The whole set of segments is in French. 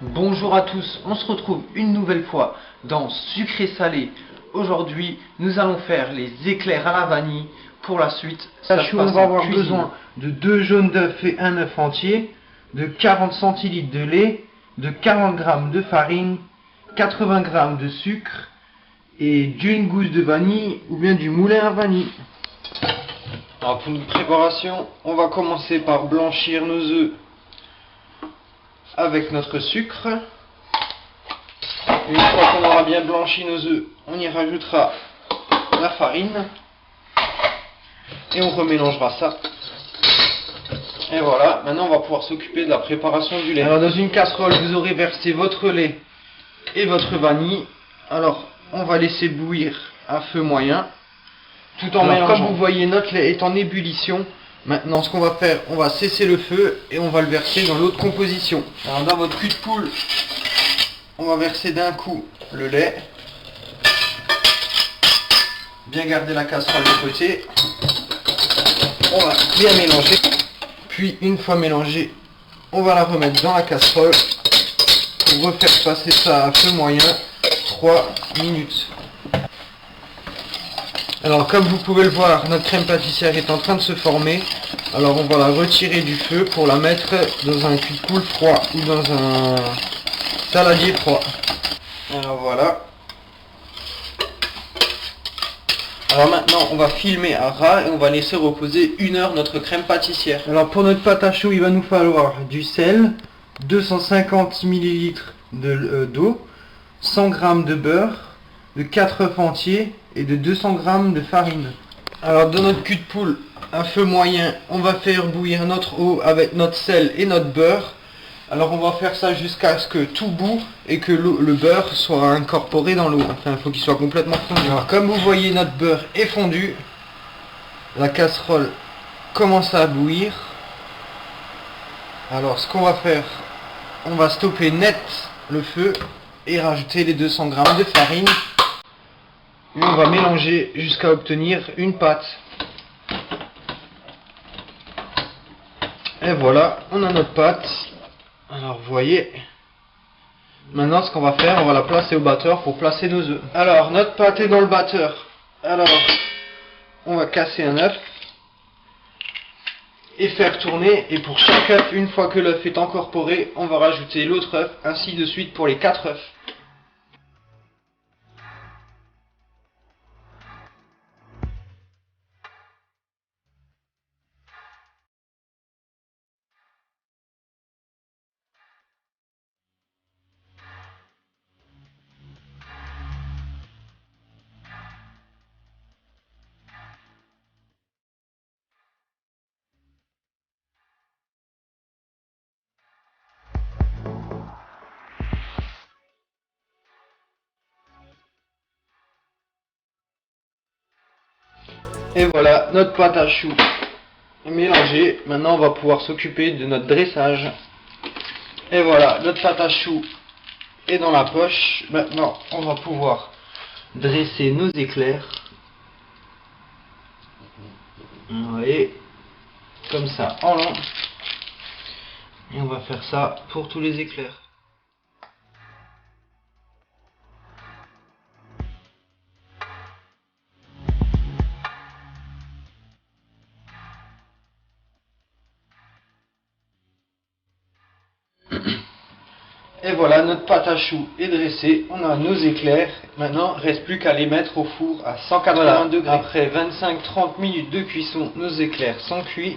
Bonjour à tous, on se retrouve une nouvelle fois dans Sucré Salé. Aujourd'hui, nous allons faire les éclairs à la vanille. Pour la suite, ça se On passe va en avoir cuisine. besoin de 2 jaunes d'œufs et un œuf entier, de 40 centilitres de lait, de 40 g de farine, 80 g de sucre et d'une gousse de vanille ou bien du moulin à vanille. Alors pour notre préparation, on va commencer par blanchir nos œufs avec notre sucre. Une fois qu'on aura bien blanchi nos œufs, on y rajoutera la farine et on remélangera ça. Et voilà, maintenant on va pouvoir s'occuper de la préparation du lait. Alors dans une casserole, vous aurez versé votre lait et votre vanille. Alors on va laisser bouillir à feu moyen, tout en mélangeant. Comme vous voyez, notre lait est en ébullition. Maintenant ce qu'on va faire, on va cesser le feu et on va le verser dans l'eau de composition. Alors dans votre cul de poule, on va verser d'un coup le lait. Bien garder la casserole de côté. On va bien mélanger. Puis une fois mélangé, on va la remettre dans la casserole pour refaire passer ça à feu moyen 3 minutes. Alors comme vous pouvez le voir, notre crème pâtissière est en train de se former. Alors on va la retirer du feu pour la mettre dans un cul de poule froid ou dans un saladier froid. Alors voilà. Alors maintenant on va filmer à ras et on va laisser reposer 1 heure notre crème pâtissière. Alors pour notre pâte à choux, il va nous falloir du sel, 250 ml d'eau, 100 g de beurre, de 4 œufs entiers et de 200 g de farine. Alors dans notre cul de poule à feu moyen, on va faire bouillir notre eau avec notre sel et notre beurre. Alors on va faire ça jusqu'à ce que tout bout et que le beurre soit incorporé dans l'eau. Enfin, il faut qu'il soit complètement fondu. Alors comme vous voyez, notre beurre est fondu. La casserole commence à bouillir. Alors ce qu'on va faire, on va stopper net le feu et rajouter les 200 g de farine. Et on va mélanger jusqu'à obtenir une pâte. Et voilà, on a notre pâte. Alors vous voyez, maintenant ce qu'on va faire, on va la placer au batteur pour placer nos œufs. Alors notre pâte est dans le batteur. Alors on va casser un œuf et faire tourner. Et pour chaque œuf, une fois que l'œuf est incorporé, on va rajouter l'autre œuf, ainsi de suite pour les 4 œufs. Et voilà, notre pâte à choux est mélangée. Maintenant on va pouvoir s'occuper de notre dressage. Et voilà, notre pâte à choux est dans la poche. Maintenant on va pouvoir dresser nos éclairs. Vous voyez, comme ça en long. Et on va faire ça pour tous les éclairs. Et voilà, notre pâte à choux est dressée, on a nos éclairs. Maintenant, il ne reste plus qu'à les mettre au four à 180 degrés. Après 25-30 minutes de cuisson, nos éclairs sont cuits.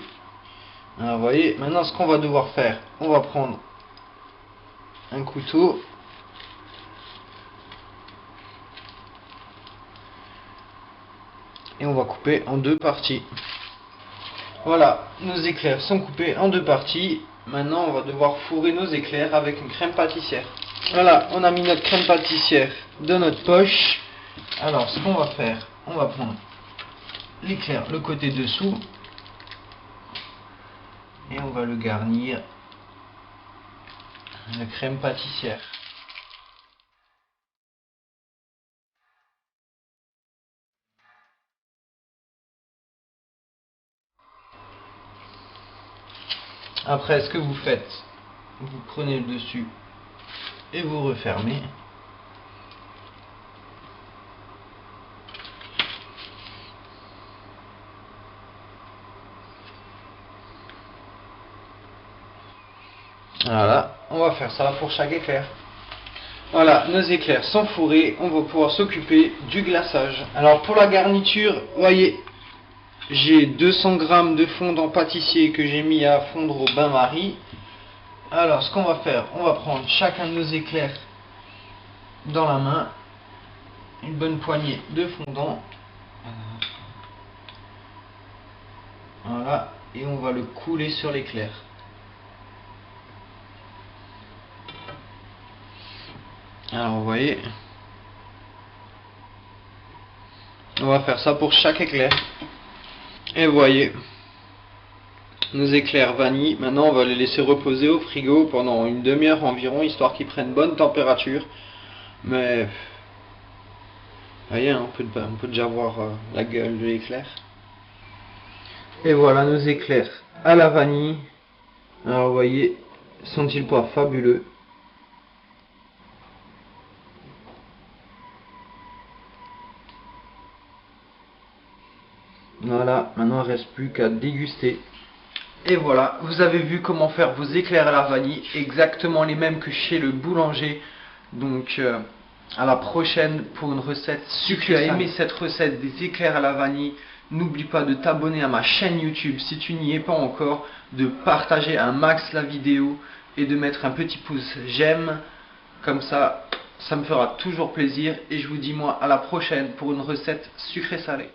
Alors, vous voyez, maintenant ce qu'on va devoir faire, on va prendre un couteau. Et on va couper en 2 parties. Voilà, nos éclairs sont coupés en 2 parties. Maintenant, on va devoir fourrer nos éclairs avec une crème pâtissière. Voilà, on a mis notre crème pâtissière dans notre poche. Alors, ce qu'on va faire, on va prendre l'éclair, le côté dessous. Et on va le garnir de crème pâtissière. Après, ce que vous faites, vous prenez le dessus et vous refermez. Voilà, on va faire ça pour chaque éclair. Voilà, nos éclairs sont fourrés, on va pouvoir s'occuper du glaçage. Alors pour la garniture, voyez, j'ai 200 g de fondant pâtissier que j'ai mis à fondre au bain-marie. Alors ce qu'on va faire, on va prendre chacun de nos éclairs dans la main, une bonne poignée de fondant. Voilà, et on va le couler sur l'éclair. Alors vous voyez, on va faire ça pour chaque éclair. Et vous voyez, nos éclairs vanille, maintenant on va les laisser reposer au frigo pendant une demi-heure environ, histoire qu'ils prennent bonne température. Mais, vous voyez, on peut déjà voir la gueule de l'éclair. Et voilà nos éclairs à la vanille. Alors vous voyez, sont-ils pas fabuleux? Voilà, maintenant il ne reste plus qu'à déguster. Et voilà, vous avez vu comment faire vos éclairs à la vanille, exactement les mêmes que chez le boulanger. Donc à la prochaine pour une recette sucrée. Si tu as aimé cette recette des éclairs à la vanille, n'oublie pas de t'abonner à ma chaîne YouTube si tu n'y es pas encore, de partager un max la vidéo et de mettre un petit pouce j'aime. Comme ça, ça me fera toujours plaisir et je vous dis moi à la prochaine pour une recette sucrée salée.